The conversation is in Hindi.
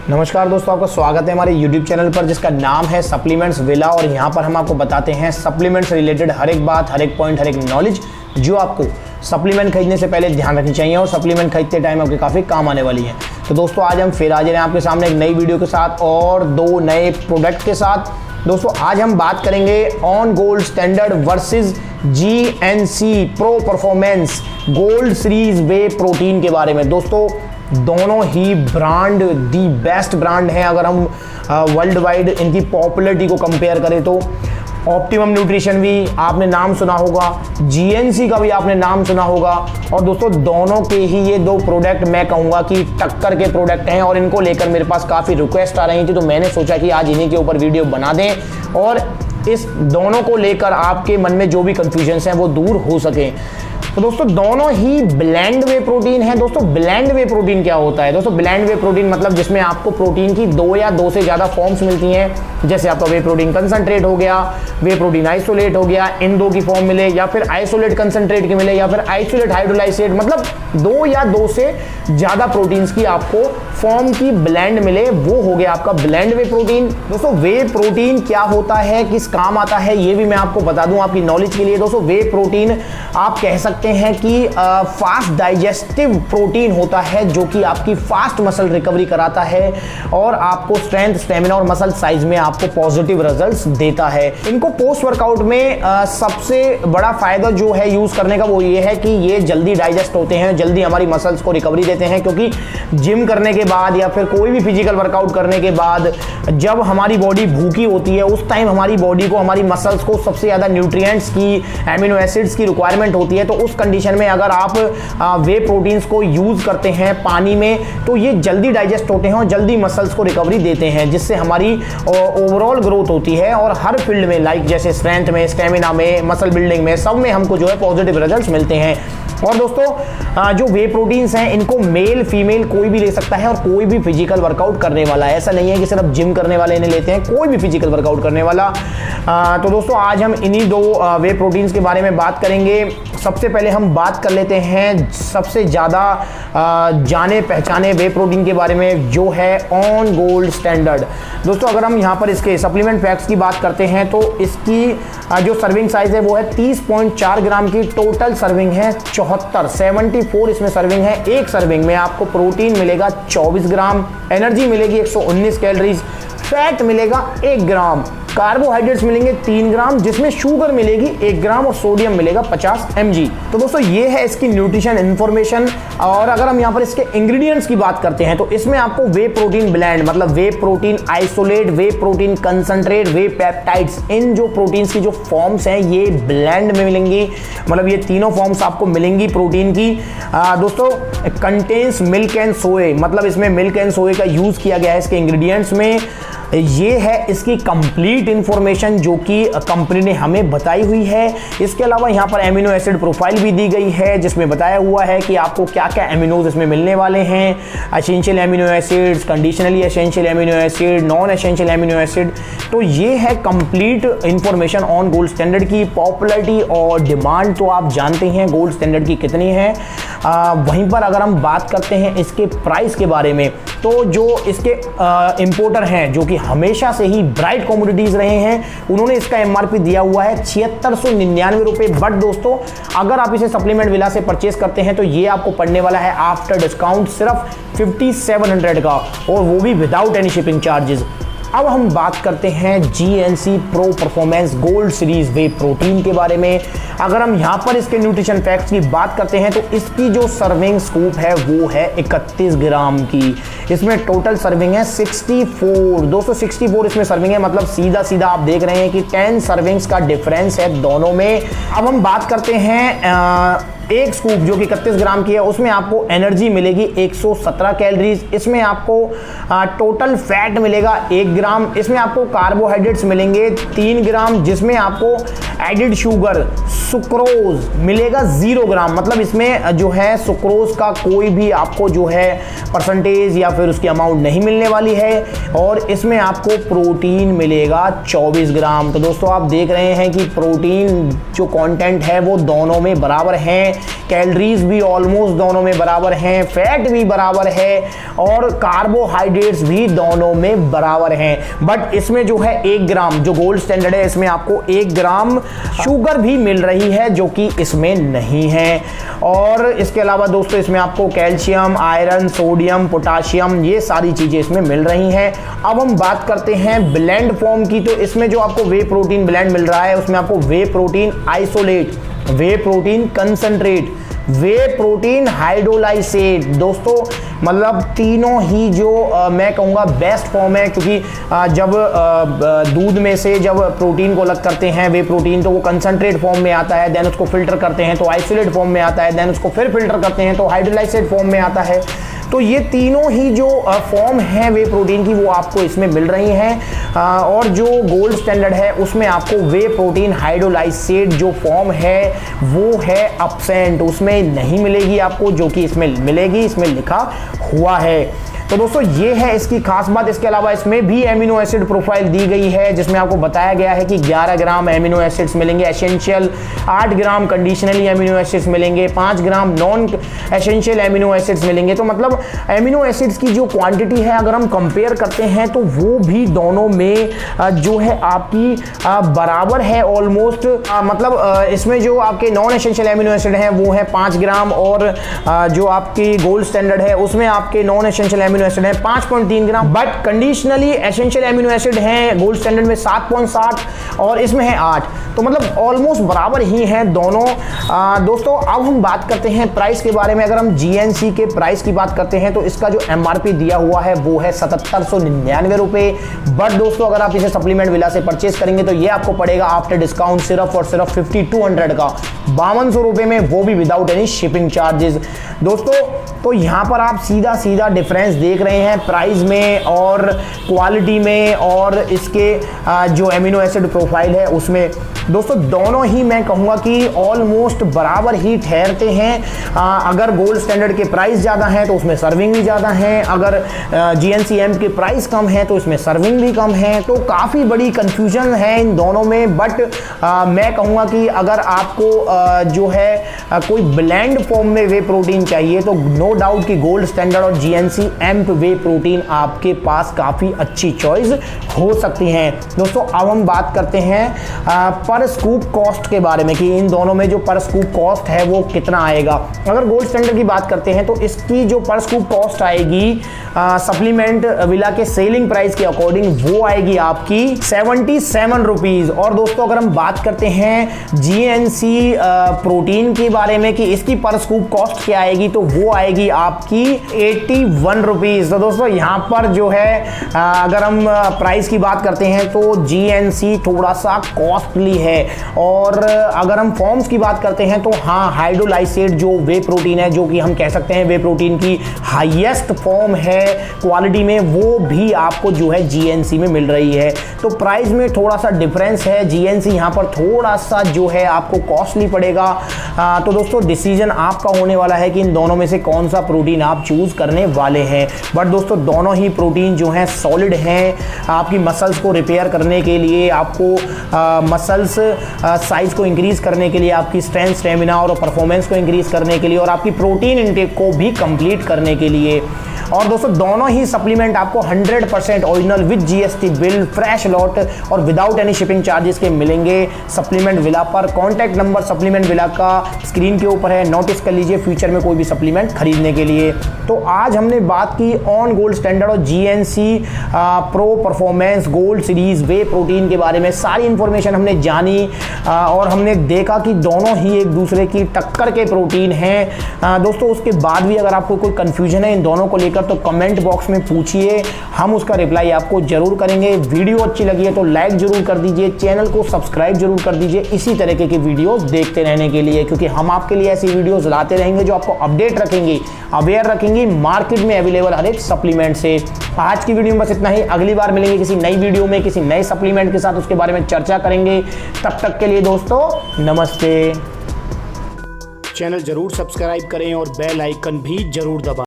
नमस्कार दोस्तों, आपका स्वागत है हमारे YouTube चैनल पर जिसका नाम है सप्लीमेंट्स विला। और यहाँ पर हम आपको बताते हैं सप्लीमेंट्स रिलेटेड हर एक बात, हर एक पॉइंट, हर एक नॉलेज जो आपको सप्लीमेंट खरीदने से पहले ध्यान रखनी चाहिए और सप्लीमेंट खरीदते टाइम आपके काफ़ी काम आने वाली है। तो दोस्तों आज हम फिर हाजिर हैं आपके सामने एक नई वीडियो के साथ और दो नए प्रोडक्ट के साथ। दोस्तों आज हम बात करेंगे on gold standard versus GNC pro performance gold series whey protein के बारे में। दोस्तों दोनों ही ब्रांड दी बेस्ट ब्रांड हैं। अगर हम वर्ल्ड वाइड इनकी पॉपुलरिटी को कंपेयर करें तो ऑप्टिमम न्यूट्रिशन भी आपने नाम सुना होगा, GNC का भी आपने नाम सुना होगा। और दोस्तों दोनों के ही ये दो प्रोडक्ट मैं कहूँगा कि टक्कर के प्रोडक्ट हैं और इनको लेकर मेरे पास काफ़ी रिक्वेस्ट आ रही थी, तो मैंने सोचा कि आज इन्हीं के ऊपर वीडियो बना दें और इस दोनों को लेकर आपके मन में जो भी कन्फ्यूजन्स हैं वो दूर हो सकें। तो दोस्तों दोनों ही ब्लेंड वे प्रोटीन है। दोस्तों ब्लेंड वे प्रोटीन क्या होता है? दोस्तों ब्लेंड वे प्रोटीन मतलब जिसमें आपको प्रोटीन की दो या दो से ज़्यादा फॉर्म्स मिलती हैं। जैसे आपका वे प्रोटीन कंसंट्रेट हो गया, वे प्रोटीन आइसोलेट हो गया, इन दो की फॉर्म मिले, या फिर आइसोलेट कंसंट्रेट की मिले, या फिर आइसोलेट हाइड्रोलाइसेट, मतलब दो या दो से ज़्यादा प्रोटीन्स की आपको फॉर्म की ब्लेंड मिले, वो हो गया आपका ब्लेंड वे प्रोटीन। दोस्तों वे प्रोटीन क्या होता है, किस काम आता है, ये भी मैं आपको बता दूं आपकी नॉलेज के लिए। दोस्तों वे प्रोटीन आप कह सकते हैं कि फास्ट डाइजेस्टिव प्रोटीन होता है जो कि आपकी फास्ट मसल रिकवरी कराता है और आपको स्ट्रेंथ, स्टेमिना और मसल साइज में आपको पॉजिटिव रिजल्ट्स देता है। इनको पोस्ट वर्कआउट में सबसे बड़ा फायदा जो है यूज करने का वो ये है कि ये जल्दी डाइजेस्ट होते हैं, जल्दी हमारी मसल्स को रिकवरी देते हैं। क्योंकि जिम करने के बाद या फिर कोई भी फिजिकल वर्कआउट करने के बाद जब हमारी बॉडी भूखी होती है उस टाइम हमारी बॉडी को, हमारी मसल्स को सबसे ज़्यादा न्यूट्रिएंट्स की, एमिनो एसिड्स की रिक्वायरमेंट होती है। तो उस कंडीशन में अगर आप वे प्रोटीन्स को यूज करते हैं पानी में तो ये जल्दी डाइजेस्ट होते हैं और जल्दी मसल्स को रिकवरी देते हैं, जिससे हमारी ओवरऑल ग्रोथ होती है और हर फील्ड में, लाइक जैसे स्ट्रेंथ में, स्टेमिना में, मसल बिल्डिंग में, सब में हमको जो है पॉजिटिव रिजल्ट्स मिलते हैं। और दोस्तों जो वे प्रोटीन्स हैं इनको मेल फीमेल कोई भी ले सकता है और कोई भी फिजिकल वर्कआउट करने वाला है। ऐसा नहीं है कि सिर्फ जिम करने वाले इन्हें लेते हैं, कोई भी फिजिकल वर्कआउट करने वाला। तो दोस्तों आज हम इन्हीं दो वे प्रोटीन्स के बारे में बात करेंगे। सबसे पहले हम बात कर लेते हैं सबसे ज़्यादा जाने पहचाने वे प्रोटीन के बारे में जो है ऑन गोल्ड स्टैंडर्ड। दोस्तों अगर हम यहाँ पर इसके सप्लीमेंट पैक्स की बात करते हैं तो इसकी जो सर्विंग साइज है वो है 30.4 ग्राम की। टोटल सर्विंग है 74 इसमें सर्विंग है। एक सर्विंग में आपको प्रोटीन मिलेगा 24 ग्राम, एनर्जी मिलेगी 119 कैलोरीज, फैट मिलेगा 1 ग्राम, कार्बोहाइड्रेट्स मिलेंगे 3 ग्राम, जिसमें शुगर मिलेगी 1 ग्राम और सोडियम मिलेगा 50 mg। तो दोस्तों ये है इसकी न्यूट्रिशन इन्फॉर्मेशन। और अगर हम यहाँ पर इसके इंग्रेडिएंट्स की बात करते हैं तो इसमें आपको वे प्रोटीन ब्लेंड मतलब वे प्रोटीन आइसोलेट, वे प्रोटीन कंसंट्रेट, वे पेप्टाइड्स, इन जो प्रोटीन्स की जो फॉर्म्स हैं ये ब्लेंड में मिलेंगी। मतलब ये तीनों फॉर्म्स आपको मिलेंगी प्रोटीन की। दोस्तों कंटेन्स मिल्क एंड सोए, मतलब इसमें मिल्क एंड सोए का यूज किया गया है इसके इंग्रेडिएंट्स में। ये है इसकी कंप्लीट इंफॉर्मेशन जो कि कंपनी ने हमें बताई हुई है। इसके अलावा यहाँ पर एमिनो एसिड प्रोफाइल भी दी गई है जिसमें बताया हुआ है कि आपको क्या क्या एमिनोज इसमें मिलने वाले हैं। Essential amino acids, conditionally essential amino acid, non essential amino acid. तो ये है complete information on gold standard की। पॉपुलरिटी और डिमांड तो आप जानते हैं गोल्ड स्टैंडर्ड की कितनी है। वहीं पर अगर हम बात करते हैं इसके प्राइस के बारे में तो जो इसके इंपोर्टर हैं जो कि हमेशा से ही ब्राइट कमोडिटीज रहे हैं, उन्होंने इसका MRP दिया हुआ है 7699 रुपये। बट दोस्तों अगर आप इसे सप्लीमेंट विला से परचेस करते हैं तो ये आपको पड़ने वाला है आफ्टर डिस्काउंट सिर्फ 5700 का, और वो भी विदाउट एनी शिपिंग चार्जेस। अब हम बात करते हैं GNC pro performance gold series whey protein के बारे में। अगर हम यहाँ पर इसके न्यूट्रिशन फैक्ट्स की बात करते हैं तो इसकी जो सर्विंग स्कूप है वो है 31 ग्राम की। इसमें टोटल सर्विंग है 64। दोस्तों 64 इसमें सर्विंग है, मतलब सीधा सीधा आप देख रहे हैं कि 10 सर्विंग्स का डिफरेंस है दोनों में। अब हम बात करते हैं एक स्कूप जो कि 31 ग्राम की है, उसमें आपको एनर्जी मिलेगी 117 कैलोरीज। इसमें आपको टोटल फैट मिलेगा 1 ग्राम। इसमें आपको कार्बोहाइड्रेट्स मिलेंगे 3 ग्राम, जिसमें आपको एडिड शुगर सुक्रोज मिलेगा 0 ग्राम। मतलब इसमें जो है सुक्रोज का कोई भी आपको जो है परसेंटेज या फिर उसकी अमाउंट नहीं मिलने वाली है। और इसमें आपको प्रोटीन मिलेगा 24 ग्राम। तो दोस्तों आप देख रहे हैं कि प्रोटीन जो कंटेंट है वो दोनों में बराबर हैं, कैलोरीज भी ऑलमोस्ट दोनों में बराबर हैं, फैट भी बराबर है और कार्बोहाइड्रेट्स भी दोनों में बराबर हैं। बट इसमें जो है 1 ग्राम जो गोल्ड स्टैंडर्ड है, इसमें आपको 1 ग्राम शुगर भी मिल रही है जो कि इसमें नहीं है। और इसके अलावा दोस्तों इसमें आपको कैल्शियम, आयरन, सोडियम, पोटाशियम ये सारी चीजें इसमें मिल रही हैं। अब हम बात करते हैं ब्लेंड फॉर्म की। तो इसमें जो आपको वे प्रोटीन ब्लेंड मिल रहा है उसमें आपको वे प्रोटीन आइसोलेट, वे प्रोटीन कंसंट्रेट, वे प्रोटीन हाइड्रोलाइसेट, दोस्तों मतलब तीनों ही जो मैं कहूँगा बेस्ट फॉर्म है। क्योंकि जब दूध में से जब प्रोटीन को अलग करते हैं वे प्रोटीन, तो वो कंसंट्रेट फॉर्म में आता है, देन उसको फिल्टर करते हैं तो आइसोलेट फॉर्म में आता है, देन उसको फिर फिल्टर करते हैं तो हाइड्रोलाइसेट फॉर्म में आता है। तो ये तीनों ही जो फॉर्म है वे प्रोटीन की वो आपको इसमें मिल रही हैं। और जो गोल्ड स्टैंडर्ड है उसमें आपको वे प्रोटीन हाइड्रोलाइसेट जो फॉर्म है वो है एब्सेंट, उसमें नहीं मिलेगी आपको, जो कि इसमें मिलेगी, इसमें लिखा हुआ है। तो दोस्तों ये है इसकी खास बात। इसके अलावा इसमें भी एमिनो एसिड प्रोफाइल दी गई है जिसमें आपको बताया गया है कि 11 ग्राम एमिनो एसिड्स मिलेंगे एसेंशियल, 8 ग्राम कंडीशनली एमिनो एसिड्स मिलेंगे, 5 ग्राम नॉन एसेंशियल एमिनो एसिड्स मिलेंगे। तो मतलब एमिनो एसिड्स की जो क्वांटिटी है अगर हम कंपेयर करते हैं तो वो भी दोनों में जो है आपकी बराबर है ऑलमोस्ट। मतलब इसमें जो आपके नॉन एसेंशियल एमिनो एसिड हैं वो है 5 ग्राम और जो आपकी गोल्ड स्टैंडर्ड है उसमें आपके नॉन एसेंशियल एमिनो एसिड है 5.3 gram. But conditionally essential amino acid हैं गोल्ड स्टैंडर्ड में 7.7 और इसमें है 8। तो मतलब ऑलमोस्ट बराबर ही हैं दोनों। दोस्तों अब हम बात करते हैं प्राइस के बारे में। अगर हम GNC के प्राइस की बात करते हैं तो इसका जो MRP दिया हुआ है वो है 7799 रुपए। बट दोस्तों अगर आप इसे सप्लीमेंट विला से परचेस करेंगे तो ये आपको पड़ेगा आफ्टर डिस्काउंट सिर्फ और सिर्फ 5200 का, 5200 रुपए में, वो भी विदाउट एनी शिपिंग चार्जेस। दोस्तों तो यहाँ पर आप सीधा सीधा डिफरेंस देख रहे हैं प्राइस में और क्वालिटी में और इसके जो एमिनो एसिड प्रोफाइल है उसमें। दोस्तों दोनों ही मैं कहूँगा कि ऑलमोस्ट बराबर ही ठहरते हैं। अगर गोल्ड स्टैंडर्ड के प्राइस ज़्यादा हैं तो उसमें सर्विंग भी ज़्यादा है, अगर GNCM के प्राइस कम है तो इसमें सर्विंग भी कम है। तो काफ़ी बड़ी कन्फ्यूजन है इन दोनों में। बट मैं कहूँगा कि अगर आपको जो है कोई ब्लेंड फॉर्म में वे प्रोटीन चाहिए तो नो डाउट कि गोल्ड स्टैंडर्ड और GNCM वे प्रोटीन आपके पास काफ़ी अच्छी चॉइस हो सकती हैं। दोस्तों अब हम बात करते हैं पर स्कूप कॉस्ट के बारे में कि इन दोनों में जो पर स्कूप कॉस्ट है वो कितना आएगा। अगर गोल्ड स्टैंडर्ड की बात करते हैं तो इसकी जो पर स्कूप कॉस्ट आएगी सप्लीमेंट विला के सेलिंग प्राइस के अकॉर्डिंग वो आएगी आपकी 77 रुपीज। और दोस्तों अगर हम बात करते हैं GNC प्रोटीन के बारे में कि इसकी पर स्कूप कॉस्ट क्या आएगी तो वो आएगी आपकी 81 रुपीज। तो दोस्तों यहाँ पर जो है अगर हम प्राइस की बात करते हैं तो GNC थोड़ा सा कॉस्टली है। और अगर हम फॉर्म्स की बात करते हैं तो हाँ हाइड्रोलाइसेट जो वे प्रोटीन है जो कि हम कह सकते हैं वे प्रोटीन की हाईएस्ट फॉर्म है क्वालिटी में, वो भी आपको जो है GNC में मिल रही है। तो प्राइस में थोड़ा सा डिफरेंस है, GNC यहाँ पर थोड़ा सा जो है आपको कॉस्टली पड़ेगा। तो दोस्तों डिसीजन आपका होने वाला है कि इन दोनों में से कौन सा प्रोटीन आप चूज करने वाले हैं। बट दोस्तों दोनों ही प्रोटीन जो हैं सॉलिड हैं, आपकी मसल्स को रिपेयर करने के लिए, आपको मसल्स साइज को इंक्रीज करने के लिए, आपकी स्ट्रेंथ, स्टेमिना और परफॉर्मेंस को इंक्रीज करने के लिए और आपकी प्रोटीन इंटेक को भी कंप्लीट करने के लिए। और दोस्तों दोनों ही सप्लीमेंट आपको 100% original with GST bill, fresh lot और विदाउट एनी शिपिंग चार्जेस के मिलेंगे सप्लीमेंट विला पर। कॉन्टैक्ट नंबर सप्लीमेंट विला का स्क्रीन के ऊपर है, नोटिस कर लीजिए फ्यूचर में कोई भी सप्लीमेंट खरीदने के लिए। तो आज हमने बात की ऑन गोल्ड स्टैंडर्ड और GNC pro performance gold series whey protein के बारे में। सारी इंफॉर्मेशन हमने जानी और हमने देखा कि दोनों ही एक दूसरे की टक्कर के प्रोटीन हैं। दोस्तों उसके बाद भी अगर आपको कोई कंफ्यूजन है इन दोनों को लेकर तो कमेंट बॉक्स में पूछिए, हम उसका रिप्लाई आपको जरूर करेंगे। वीडियो अच्छी लगी है तो लाइक जरूर कर दीजिए, चैनल को सब्सक्राइब जरूर कर दीजिए इसी तरीके की वीडियोस देखते रहने के लिए, क्योंकि हम आपके लिए ऐसी वीडियोस लाते रहेंगे जो आपको अपडेट रखेंगी, अवेयर रखेंगी मार्केट में अवेलेबल हर एक सप्लीमेंट से। आज की वीडियो में बस इतना ही, अगली बार मिलेंगे किसी नई वीडियो में किसी नए सप्लीमेंट के साथ, उसके बारे में चर्चा करेंगे। तब तक के लिए दोस्तों नमस्ते। चैनल जरूर सब्सक्राइब करें और बेल आइकन भी जरूर दबाएं।